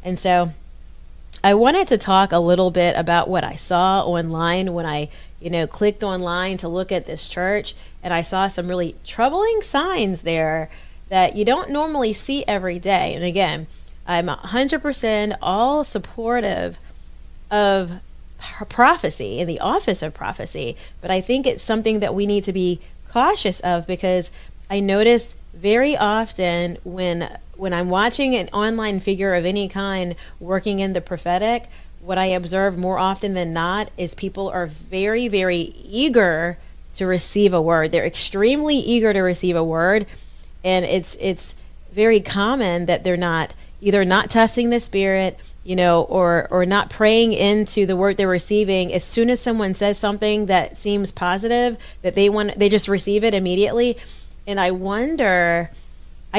And so I wanted to talk a little bit about what I saw online when I, clicked online to look at this church, and I saw some really troubling signs there that you don't normally see every day. And again, I'm 100% all supportive of prophecy in the office of prophecy, but I think it's something that we need to be cautious of, because I notice very often when I'm watching an online figure of any kind working in the prophetic, what I observe more often than not is people are very, very eager to receive a word. They're extremely eager to receive a word, and it's very common that they're not testing the Spirit, or not praying into the word they're receiving. As soon as someone says something that seems positive, that they just receive it immediately. And I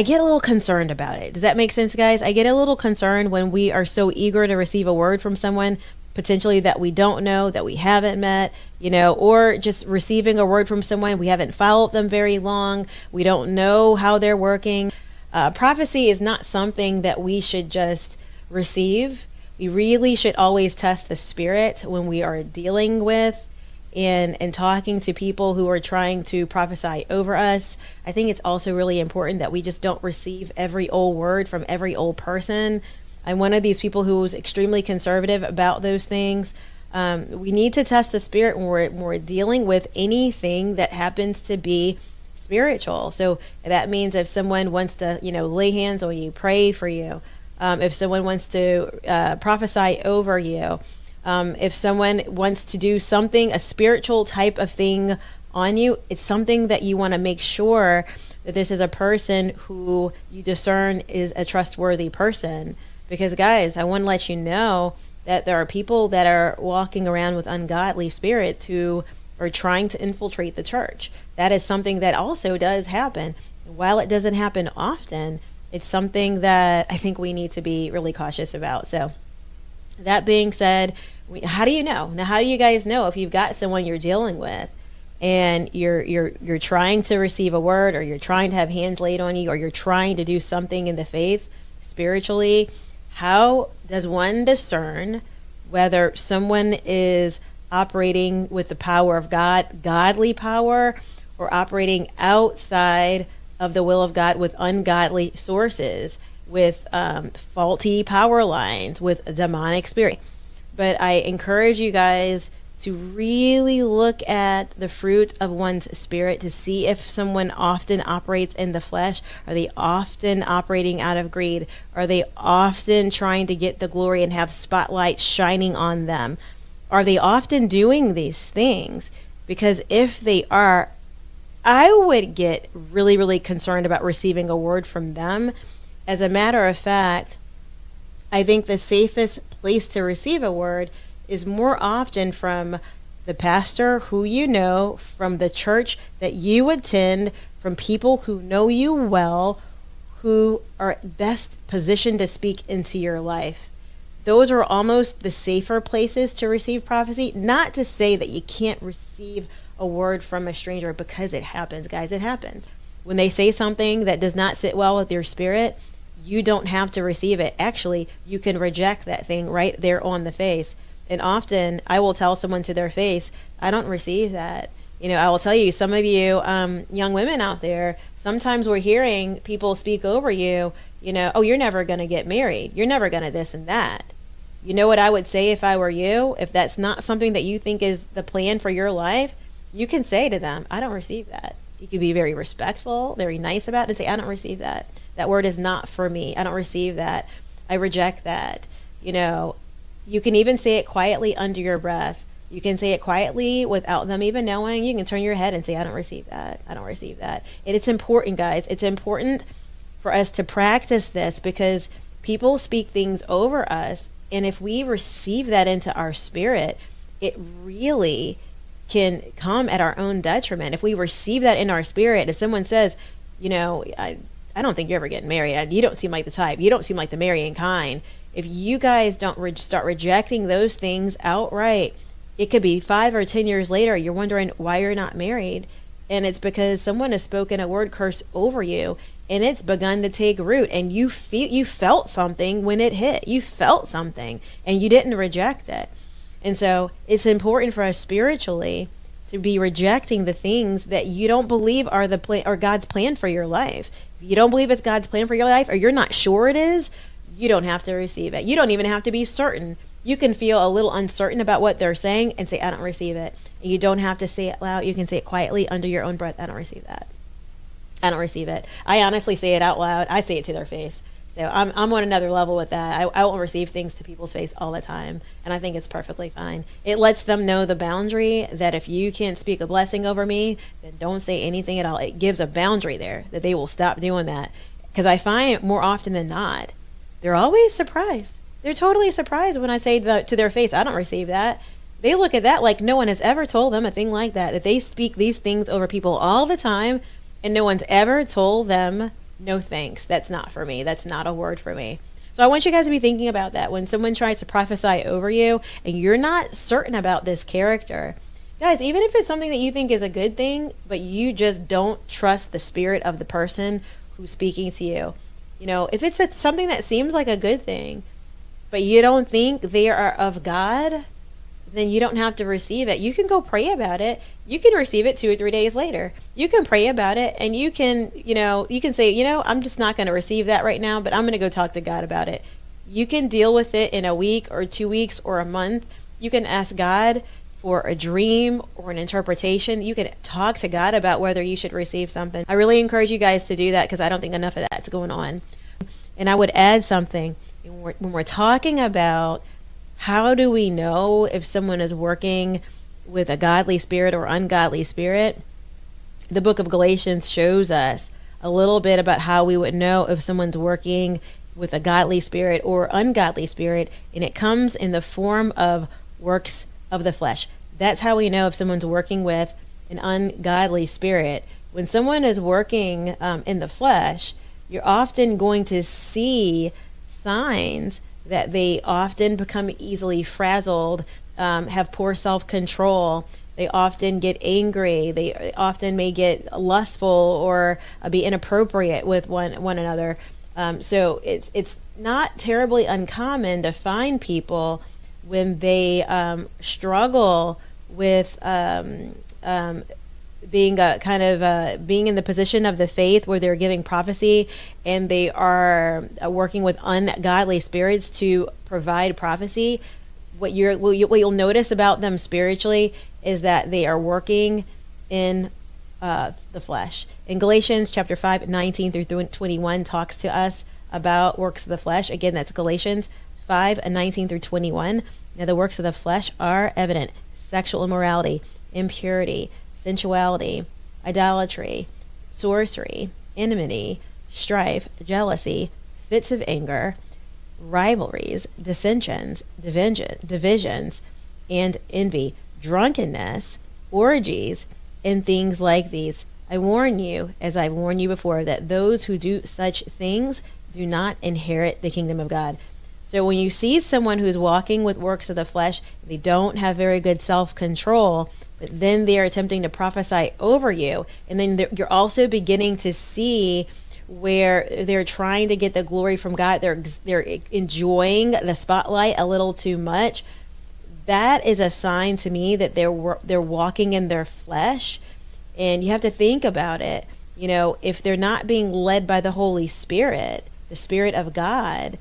get a little concerned about it. Does that make sense, guys? I get a little concerned when we are so eager to receive a word from someone, potentially that we don't know, that we haven't met, or just receiving a word from someone, we haven't followed them very long. We don't know how they're working. Prophecy is not something that we should just receive. We really should always test the Spirit when we are dealing with and talking to people who are trying to prophesy over us. I think it's also really important that we just don't receive every old word from every old person. I'm one of these people who is extremely conservative about those things. We need to test the Spirit when we're dealing with anything that happens to be spiritual. So that means if someone wants to, lay hands on you, pray for you, if someone wants to prophesy over you, if someone wants to do something, a spiritual type of thing on you, it's something that you want to make sure that this is a person who you discern is a trustworthy person. Because guys, I want to let you know that there are people that are walking around with ungodly spirits who are trying to infiltrate the church. That is something that also does happen. While it doesn't happen often, it's something that I think we need to be really cautious about. So that being said, how do you know? Now, how do you guys know if you've got someone you're dealing with and you're trying to receive a word, or you're trying to have hands laid on you, or you're trying to do something in the faith spiritually? How does one discern whether someone is operating with the power of God, godly power, or operating outside of the will of God with ungodly sources, with faulty power lines, with a demonic spirit? But I encourage you guys to really look at the fruit of one's spirit to see if someone often operates in the flesh. Are they often operating out of greed? Are they often trying to get the glory and have spotlight shining on them? Are they often doing these things? Because if they are, I would get really, really concerned about receiving a word from them. As a matter of fact, I think the safest place to receive a word is more often from the pastor who you know, from the church that you attend, from people who know you well, who are best positioned to speak into your life. Those are almost the safer places to receive prophecy. Not to say that you can't receive a word from a stranger, because it happens, guys. It happens. When they say something that does not sit well with your spirit, you don't have to receive it. Actually, you can reject that thing right there on the face. And often I will tell someone to their face, I don't receive that. I will tell you, some of you young women out there, sometimes we're hearing people speak over you, oh, you're never going to get married. You're never going to this and that. You know what I would say if I were you? If that's not something that you think is the plan for your life, you can say to them, I don't receive that. You can be very respectful, very nice about it, and say, I don't receive that. That word is not for me. I don't receive that. I reject that. You can even say it quietly under your breath. You can say it quietly without them even knowing. You can turn your head and say, I don't receive that. I don't receive that. And it's important, guys. It's important for us to practice this, because people speak things over us. And if we receive that into our spirit, it really can come at our own detriment. If we receive that in our spirit, if someone says, I don't think you're ever getting married. You don't seem like the type. You don't seem like the marrying kind. If you guys don't start rejecting those things outright, it could be 5 or 10 years later, you're wondering why you're not married. And it's because someone has spoken a word curse over you, and it's begun to take root, and you felt something when it hit. You felt something and you didn't reject it. And so it's important for us spiritually to be rejecting the things that you don't believe are the plan or God's plan for your life. If you don't believe it's God's plan for your life, or you're not sure it is, you don't have to receive it. You don't even have to be certain. You can feel a little uncertain about what they're saying and say, I don't receive it. And you don't have to say it loud. You can say it quietly under your own breath. I don't receive that. I don't receive it. I honestly say it out loud. I say it to their face. So I'm on another level with that. I won't receive things to people's face all the time. And I think it's perfectly fine. It lets them know the boundary that if you can't speak a blessing over me, then don't say anything at all. It gives a boundary there that they will stop doing that. Because I find more often than not, they're always surprised. They're totally surprised when I say to their face, I don't receive that. They look at that like no one has ever told them a thing like that they speak these things over people all the time, and no one's ever told them, no thanks, that's not for me. That's not a word for me. So I want you guys to be thinking about that when someone tries to prophesy over you and you're not certain about this character. Guys, even if it's something that you think is a good thing, but you just don't trust the spirit of the person who's speaking to you. You know, if it's something that seems like a good thing, but you don't think they are of God, then you don't have to receive it. You can go pray about it. You can receive it 2 or 3 days later. You can pray about it, and you can say, I'm just not going to receive that right now, but I'm going to go talk to God about it. You can deal with it in a week or 2 weeks or a month. You can ask God for a dream or an interpretation. You can talk to God about whether you should receive something. I really encourage you guys to do that because I don't think enough of that's going on. And I would add something. When we're talking about how do we know if someone is working with a godly spirit or ungodly spirit, the book of Galatians shows us a little bit about how we would know if someone's working with a godly spirit or ungodly spirit, and it comes in the form of works of the flesh. That's how we know if someone's working with an ungodly spirit. When someone is working in the flesh, you're often going to see signs that they often become easily frazzled, have poor self-control. They often get angry. They often may get lustful or be inappropriate with one another. So it's not terribly uncommon to find people when they struggle with being in the position of the faith where they're giving prophecy and they are working with ungodly spirits to provide prophecy. What you'll notice about them spiritually is that they are working in the flesh. In Galatians chapter 5, 19 through 21 talks to us about works of the flesh. Again, that's Galatians 5, 19 through 21. Now the works of the flesh are evident: sexual immorality, impurity, sensuality, idolatry, sorcery, enmity, strife, jealousy, fits of anger, rivalries, dissensions, divisions, and envy, drunkenness, orgies, and things like these. I warn you, as I've warned you before, that those who do such things do not inherit the kingdom of God. So when you see someone who's walking with works of the flesh, they don't have very good self-control, but then they are attempting to prophesy over you. And then you're also beginning to see where they're trying to get the glory from God. They're enjoying the spotlight a little too much. That is a sign to me that they're walking in their flesh. And you have to think about it. You know, if they're not being led by the Holy Spirit, the Spirit of God,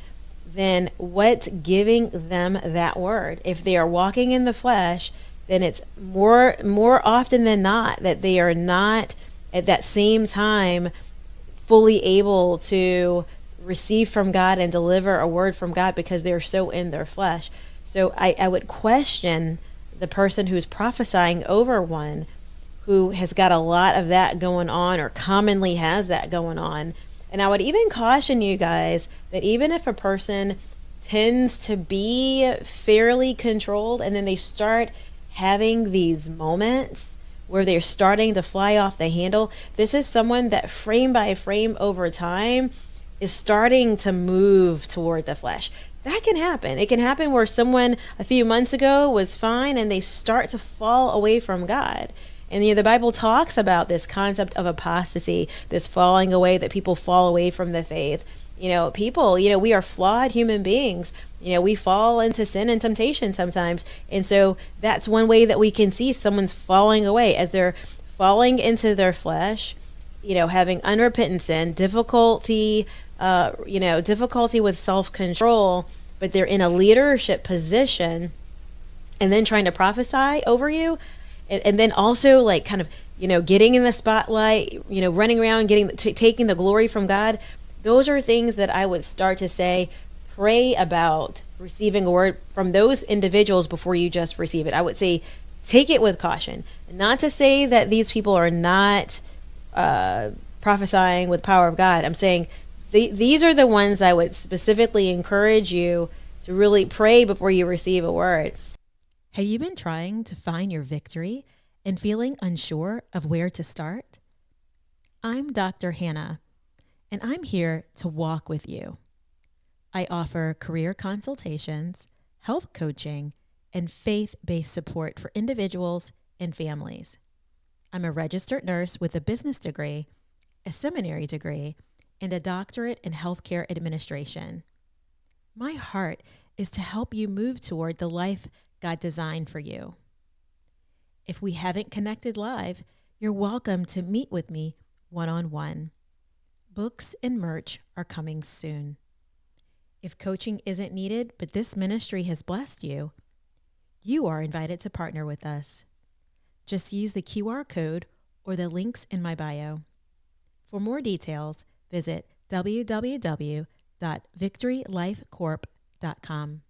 then what's giving them that word? If they are walking in the flesh, then it's more often than not that they are not at that same time fully able to receive from God and deliver a word from God because they're so in their flesh. So I would question the person who's prophesying over one who has got a lot of that going on or commonly has that going on. And I would even caution you guys that even if a person tends to be fairly controlled and then they start having these moments where they're starting to fly off the handle, this is someone that frame by frame over time is starting to move toward the flesh. That can happen. It can happen where someone a few months ago was fine and they start to fall away from God. And the Bible talks about this concept of apostasy, this falling away, that people fall away from the faith. People, we are flawed human beings. We fall into sin and temptation sometimes. And so that's one way that we can see someone's falling away, as they're falling into their flesh, having unrepentant sin, difficulty with self-control, but they're in a leadership position, and then trying to prophesy over you. And then also like kind of, getting in the spotlight, running around, taking the glory from God. Those are things that I would start to say, pray about receiving a word from those individuals before you just receive it. I would say, take it with caution. Not to say that these people are not prophesying with the power of God. I'm saying these are the ones I would specifically encourage you to really pray before you receive a word. Have you been trying to find your victory and feeling unsure of where to start? I'm Dr. Hannah, and I'm here to walk with you. I offer career consultations, health coaching, and faith-based support for individuals and families. I'm a registered nurse with a business degree, a seminary degree, and a doctorate in healthcare administration. My heart is to help you move toward the life God designed for you. If we haven't connected live, you're welcome to meet with me one-on-one. Books and merch are coming soon. If coaching isn't needed, but this ministry has blessed you, you are invited to partner with us. Just use the QR code or the links in my bio. For more details, visit www.victorylifecorp.com.